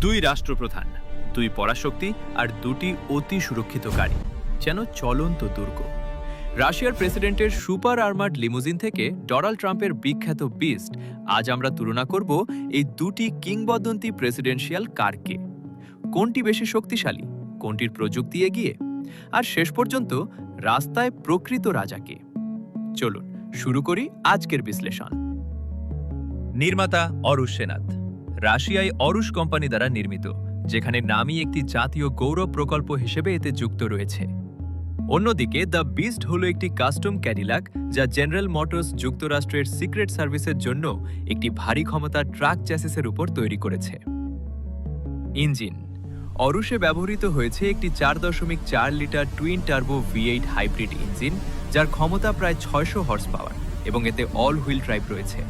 দুই রাষ্ট্রপ্রধান, দুই পরাশক্তি আর দুটি অতি সুরক্ষিত গাড়ি, যেন চলন্ত দুর্গ। রাশিয়ার প্রেসিডেন্টের সুপার আর্মার্ড লিমুজিন থেকে ডোনাল্ড ট্রাম্পের বিখ্যাত বিস্ট, আজ আমরা তুলনা করব এই দুটি কিংবদন্তি প্রেসিডেন্সিয়াল কারকে। কোনটি বেশি শক্তিশালী, কোনটির প্রযুক্তি এগিয়ে, আর শেষ পর্যন্ত রাস্তায় প্রকৃত রাজাকে। চলুন শুরু করি আজকের বিশ্লেষণ। নির্মাতা অরুশ সেনাত, রাশিয়ায় অরুশ কোম্পানি দ্বারা নির্মিত, যেখানে নামই একটি জাতীয় গৌরব প্রকল্প হিসেবে এতে যুক্ত রয়েছে। অন্যদিকে দ্য বিস্ট হল একটি কাস্টম ক্যাডিলাক, যা জেনারেল মোটরস যুক্তরাষ্ট্রের সিক্রেট সার্ভিসের জন্য একটি ভারী ক্ষমতার ট্রাক চ্যাসিসের উপর তৈরি করেছে। ইঞ্জিন অরুশে ব্যবহৃত হয়েছে একটি 4.4 litre twin turbo V8 hybrid engine, যার ক্ষমতা প্রায় 600 হর্স পাওয়ার এবং এতে অল হুইল ড্রাইভ রয়েছে।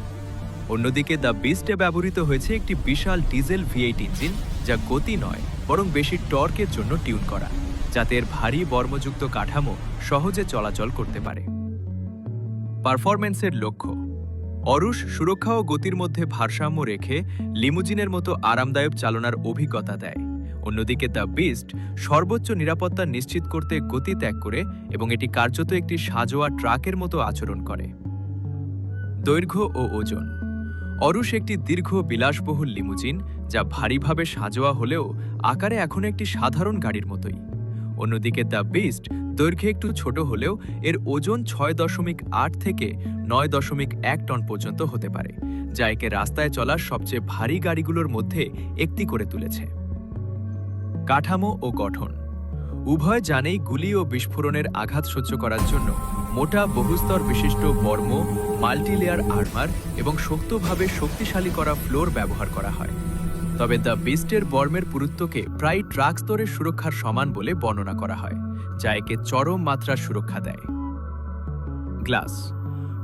অন্যদিকে দ্য বিস্টে ব্যবহৃত হয়েছে একটি বিশাল ডিজেল V8 ইঞ্জিন, যা গতি নয় বরং বেশি টর্কের জন্য টিউন করা, যাতে এর ভারী বর্মযুক্ত কাঠামো সহজে চলাচল করতে পারে। পারফরম্যান্সের লক্ষ্য অরুশ সুরক্ষা ও গতির মধ্যে ভারসাম্য রেখে লিমুজিনের মতো আরামদায়ক চালনার অভিজ্ঞতা দেয়। অন্যদিকে দ্য বিস্ট সর্বোচ্চ নিরাপত্তা নিশ্চিত করতে গতি ত্যাগ করে এবং এটি কার্যত একটি সাজোয়া ট্রাকের মতো আচরণ করে। দৈর্ঘ্য ও ওজন অরুশ একটি দীর্ঘ বিলাসবহুল লিমুজিন, যা ভারীভাবে সাজোয়া হলেও আকারে এখন একটি সাধারণ গাড়ির মতোই। অন্যদিকে দ্য বিস্ট দৈর্ঘ্যে একটু ছোট হলেও এর ওজন 6.8 থেকে 9.1 টন পর্যন্ত হতে পারে, যা একে রাস্তায় চলা সবচেয়ে ভারী গাড়িগুলোর মধ্যে একটি করে তুলেছে। কাঠামো ও গঠন উভয় জানেই গুলি ও বিস্ফোরণের আঘাত সহ্য করার জন্য মোটা বহুস্তর বিশিষ্ট বর্ম, মাল্টিলেয়ার আর্মার এবং শক্তভাবে শক্তিশালী করা ফ্লোর ব্যবহার করা হয়। তবে দ্য বিস্টের বর্মের পুরুত্বকে প্রায় ট্রাক স্তরের সুরক্ষার সমান বলে বর্ণনা করা হয়, যা একে চরম মাত্রার সুরক্ষা দেয়। গ্লাস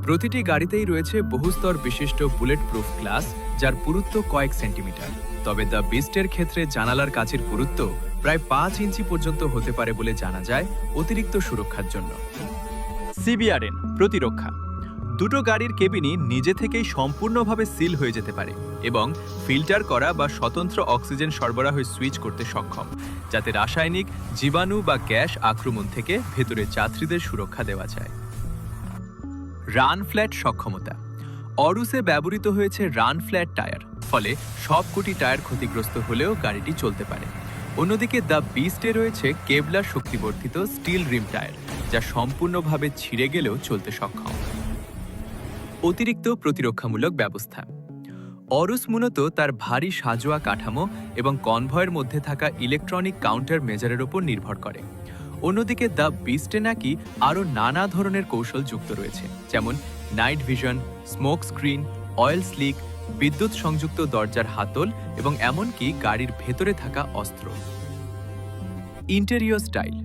প্রতিটি গাড়িতেই রয়েছে বহুস্তর বিশিষ্ট বুলেট প্রুফ গ্লাস, যার পুরুত্ব কয়েক সেন্টিমিটার। তবে দ্য বিস্টের ক্ষেত্রে জানালার কাচের পুরুত্ব প্রায় 5 ইঞ্চি পর্যন্ত হতে পারে বলে জানা যায়, অতিরিক্ত সুরক্ষার জন্য। সিবিআরএন প্রতিরক্ষা দুটো গাড়ির কেবিনই নিজে থেকেই সম্পূর্ণভাবে সিল হয়ে যেতে পারে এবং ফিল্টার করা বা স্বতন্ত্র অক্সিজেন সরবরাহ সুইচ করতে সক্ষম, যাতে রাসায়নিক, জীবাণু বা গ্যাস আক্রমণ থেকে ভেতরে যাত্রীদের সুরক্ষা দেওয়া যায়। রান ফ্ল্যাট সক্ষমতা অরুসে ব্যবহৃত হয়েছে রান ফ্ল্যাট টায়ার, ফলে সবকটি টায়ার ক্ষতিগ্রস্ত হলেও গাড়িটি চলতে পারে। অন্যদিকে দ্য বিস্টে রয়েছে কেবলার শক্তিবর্ধিত স্টিল রিম টায়ার, যা সম্পূর্ণভাবে ছিঁড়ে গেলেও চলতে সক্ষম। অতিরিক্ত প্রতিরক্ষামূলক ব্যবস্থা অরুস মূলত তার ভারী সাজোয়া কাঠামো এবং কনভয়ের মধ্যে থাকা ইলেকট্রনিক কাউন্টার মেজারের উপর নির্ভর করে। অন্যদিকে দ্য বিস্টে নাকি আরও নানা ধরনের কৌশল যুক্ত রয়েছে, যেমন night vision, smoke screen, oil slick, বিদ্যুৎ সংযুক্ত দরজার হাতল এবং এমনকি গাড়ির ভেতরে থাকা অস্ত্র। ইন্টেরিয়র স্টাইল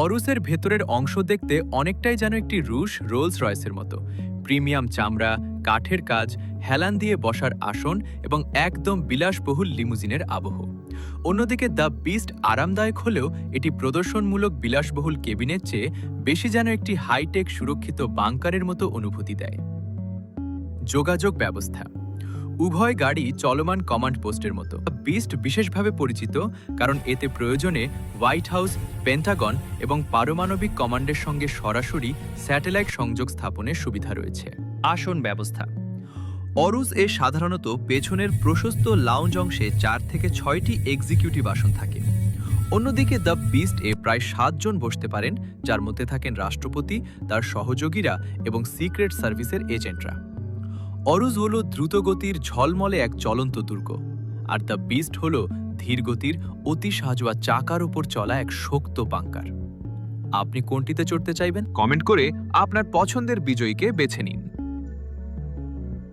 অরুসের ভেতরের অংশ দেখতে অনেকটাই যেন একটি রুশ রোলস রয়েসের মতো। প্রিমিয়াম চামড়া, কাঠের কাজ, হেলান দিয়ে বসার আসন এবং একদম বিলাসবহুল লিমুজিনের আবহ। অন্যদিকে দ্য বিস্ট আরামদায়ক হলেও এটি প্রদর্শনমূলক বিলাসবহুল কেবিনের চেয়ে বেশি যেন একটি হাইটেক সুরক্ষিত বাংকারের মতো অনুভূতি দেয়। যোগাযোগ ব্যবস্থা উভয় গাড়ি চলমান কমান্ড পোস্টের মতো। বিস্ট বিশেষভাবে পরিচিত কারণ এতে প্রয়োজনে হোয়াইট হাউস, পেন্টাগন এবং পারমাণবিক কমান্ডের সঙ্গে সরাসরি স্যাটেলাইট সংযোগ স্থাপনের সুবিধা রয়েছে। আসন ব্যবস্থা অরুস এ সাধারণত পেছনের প্রশস্ত লাউঞ্জ অংশে 4 থেকে 6টি এক্সিকিউটিভ আসন থাকে। অন্যদিকে দ্য বিস্ট এ প্রায় 7 জন বসতে পারেন, যার মধ্যে থাকেন রাষ্ট্রপতি, তার সহযোগীরা এবং সিক্রেট সার্ভিসের এজেন্টরা। অরুস হল দ্রুতগতির ঝলমলে এক চলন্ত দুর্গ, আর দ্য বিস্ট হল ধীরগতির অতি সাজোয়া চাকার উপর চলা এক শক্ত বাংকার। আপনি কোনটিতে চড়তে চাইবেন? কমেন্ট করে আপনার পছন্দের বিজয়ীকে বেছে নিন।